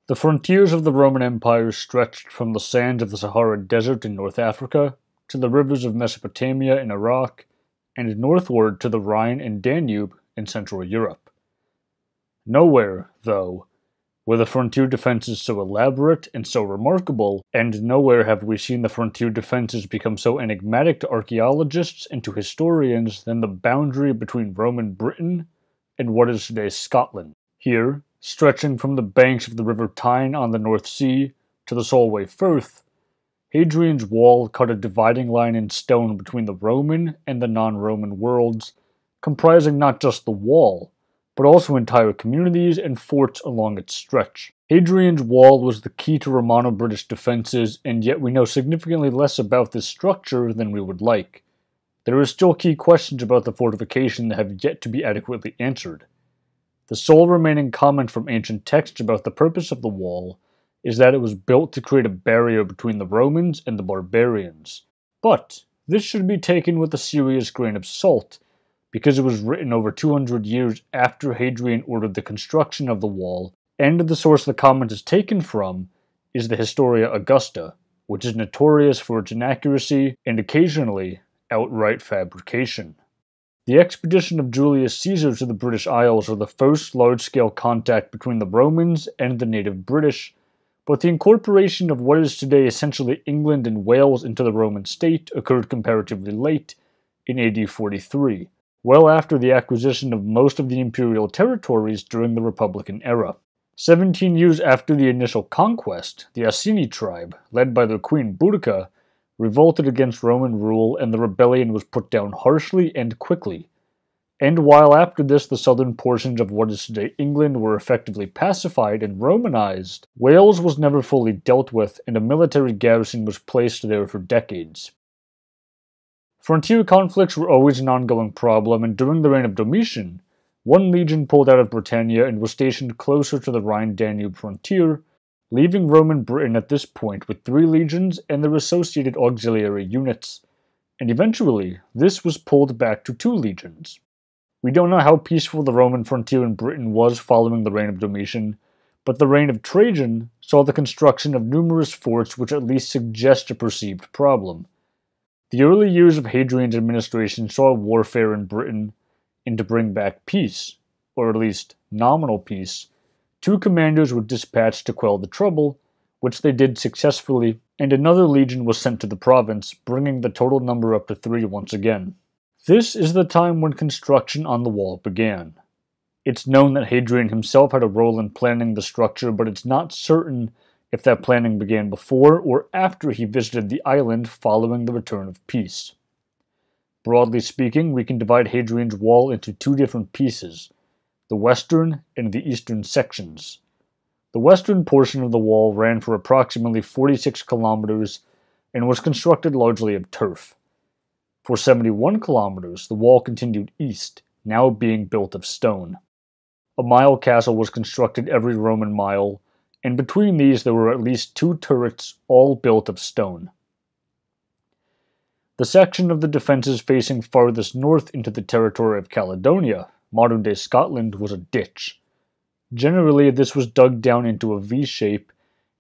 The frontiers of the Roman Empire stretched from the sands of the Sahara Desert in North Africa to the rivers of Mesopotamia in Iraq, and northward to the Rhine and Danube in Central Europe. Nowhere, though, were the frontier defenses so elaborate and so remarkable, and nowhere have we seen the frontier defenses become so enigmatic to archaeologists and to historians than the boundary between Roman Britain and what is today Scotland. Here, stretching from the banks of the River Tyne on the North Sea to the Solway Firth, Hadrian's Wall cut a dividing line in stone between the Roman and the non-Roman worlds, comprising not just the wall, but also entire communities and forts along its stretch. Hadrian's Wall was the key to Romano-British defenses, and yet we know significantly less about this structure than we would like. There are still key questions about the fortification that have yet to be adequately answered. The sole remaining comment from ancient texts about the purpose of the wall is that it was built to create a barrier between the Romans and the barbarians. But this should be taken with a serious grain of salt, because it was written over 200 years after Hadrian ordered the construction of the wall, and the source the comment is taken from is the Historia Augusta, which is notorious for its inaccuracy and occasionally outright fabrication. The expedition of Julius Caesar to the British Isles was the first large-scale contact between the Romans and the native British, but the incorporation of what is today essentially England and Wales into the Roman state occurred comparatively late, in AD 43. Well after the acquisition of most of the imperial territories during the Republican era. 17 years after the initial conquest, the Iceni tribe, led by their queen Boudica, revolted against Roman rule, and the rebellion was put down harshly and quickly. And while after this the southern portions of what is today England were effectively pacified and Romanized, Wales was never fully dealt with, and a military garrison was placed there for decades. Frontier conflicts were always an ongoing problem, and during the reign of Domitian, one legion pulled out of Britannia and was stationed closer to the Rhine-Danube frontier, leaving Roman Britain at this point with 3 legions and their associated auxiliary units, and eventually this was pulled back to 2 legions. We don't know how peaceful the Roman frontier in Britain was following the reign of Domitian, but the reign of Trajan saw the construction of numerous forts which at least suggest a perceived problem. The early years of Hadrian's administration saw warfare in Britain, and to bring back peace, or at least nominal peace, 2 commanders were dispatched to quell the trouble, which they did successfully, and another legion was sent to the province, bringing the total number up to 3 once again. This is the time when construction on the wall began. It's known that Hadrian himself had a role in planning the structure, but it's not certain if that planning began before or after he visited the island following the return of peace. Broadly speaking, we can divide Hadrian's Wall into 2 different pieces, the western and the eastern sections. The western portion of the wall ran for approximately 46 kilometers and was constructed largely of turf. For 71 kilometers, the wall continued east, now being built of stone. A mile castle was constructed every Roman mile, and between these there were at least 2 turrets, all built of stone. The section of the defenses facing farthest north into the territory of Caledonia, modern-day Scotland, was a ditch. Generally, this was dug down into a V shape,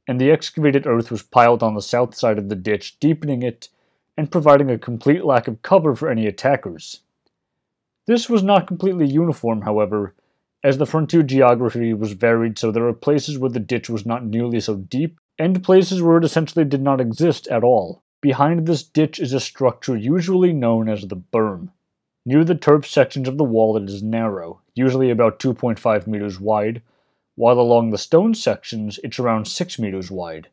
and the excavated earth was piled on the south side of the ditch, deepening it and providing a complete lack of cover for any attackers. This was not completely uniform, however, as the frontier geography was varied, so there are places where the ditch was not nearly so deep, and places where it essentially did not exist at all. Behind this ditch is a structure usually known as the Berm. Near the turf sections of the wall it is narrow, usually about 2.5 meters wide, while along the stone sections it's around 6 meters wide.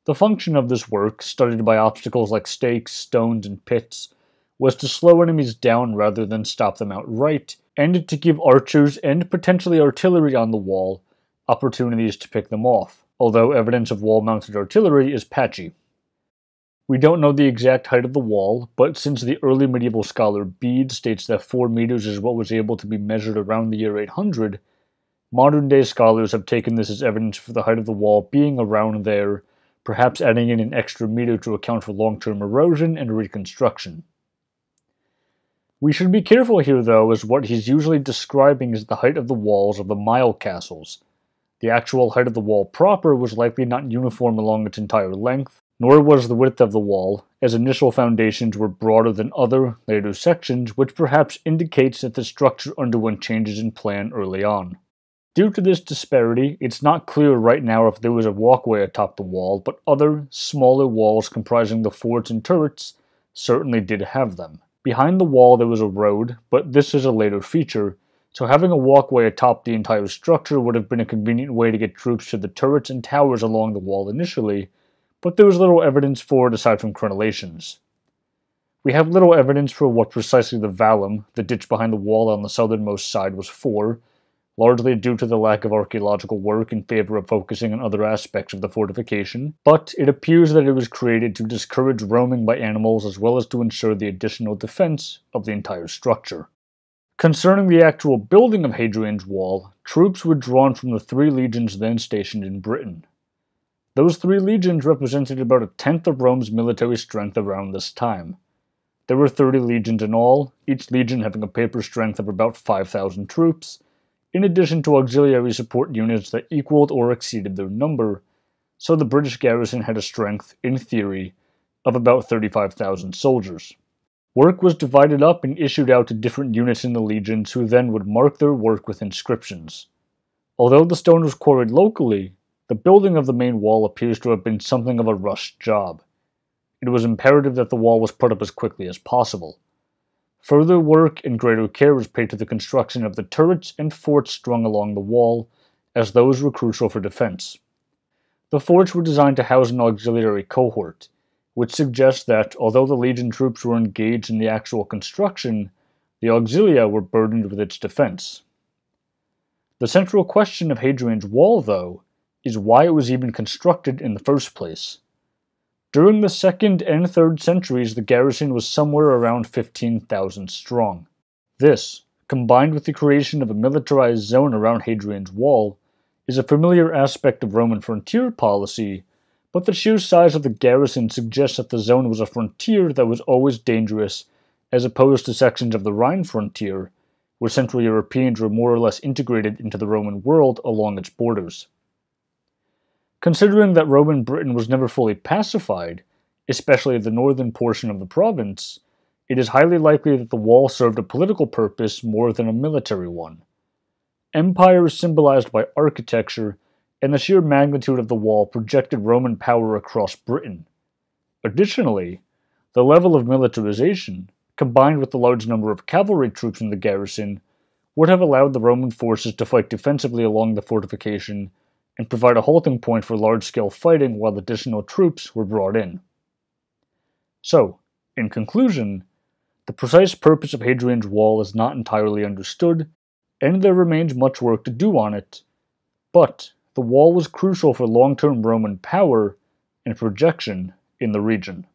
The function of this work, studied by obstacles like stakes, stones, and pits, was to slow enemies down rather than stop them outright, and to give archers and potentially artillery on the wall opportunities to pick them off, although evidence of wall-mounted artillery is patchy. We don't know the exact height of the wall, but since the early medieval scholar Bede states that 4 meters is what was able to be measured around the year 800, modern-day scholars have taken this as evidence for the height of the wall being around there, perhaps adding in an extra meter to account for long-term erosion and reconstruction. We should be careful here, though, as what he's usually describing is the height of the walls of the mile castles. The actual height of the wall proper was likely not uniform along its entire length, nor was the width of the wall, as initial foundations were broader than other, later sections, which perhaps indicates that the structure underwent changes in plan early on. Due to this disparity, it's not clear right now if there was a walkway atop the wall, but other, smaller walls comprising the forts and turrets certainly did have them. Behind the wall there was a road, but this is a later feature, so having a walkway atop the entire structure would have been a convenient way to get troops to the turrets and towers along the wall initially, but there was little evidence for it aside from crenellations. We have little evidence for what precisely the vallum, the ditch behind the wall on the southernmost side, was for, largely due to the lack of archaeological work in favor of focusing on other aspects of the fortification, but it appears that it was created to discourage roaming by animals as well as to ensure the additional defense of the entire structure. Concerning the actual building of Hadrian's Wall, troops were drawn from the 3 legions then stationed in Britain. Those 3 legions represented about a tenth of Rome's military strength around this time. There were 30 legions in all, each legion having a paper strength of about 5,000 troops, in addition to auxiliary support units that equaled or exceeded their number, so the British garrison had a strength, in theory, of about 35,000 soldiers. Work was divided up and issued out to different units in the legions who then would mark their work with inscriptions. Although the stone was quarried locally, the building of the main wall appears to have been something of a rushed job. It was imperative that the wall was put up as quickly as possible. Further work and greater care was paid to the construction of the turrets and forts strung along the wall, as those were crucial for defense. The forts were designed to house an auxiliary cohort, which suggests that, although the legion troops were engaged in the actual construction, the auxilia were burdened with its defense. The central question of Hadrian's Wall, though, is why it was even constructed in the first place. During the 2nd and 3rd centuries, the garrison was somewhere around 15,000 strong. This, combined with the creation of a militarized zone around Hadrian's Wall, is a familiar aspect of Roman frontier policy, but the sheer size of the garrison suggests that the zone was a frontier that was always dangerous, as opposed to sections of the Rhine frontier, where Central Europeans were more or less integrated into the Roman world along its borders. Considering that Roman Britain was never fully pacified, especially the northern portion of the province, it is highly likely that the wall served a political purpose more than a military one. Empire is symbolized by architecture, and the sheer magnitude of the wall projected Roman power across Britain. Additionally, the level of militarization, combined with the large number of cavalry troops in the garrison, would have allowed the Roman forces to fight defensively along the fortification and provide a halting point for large-scale fighting while additional troops were brought in. So, in conclusion, the precise purpose of Hadrian's Wall is not entirely understood, and there remains much work to do on it, but the wall was crucial for long-term Roman power and projection in the region.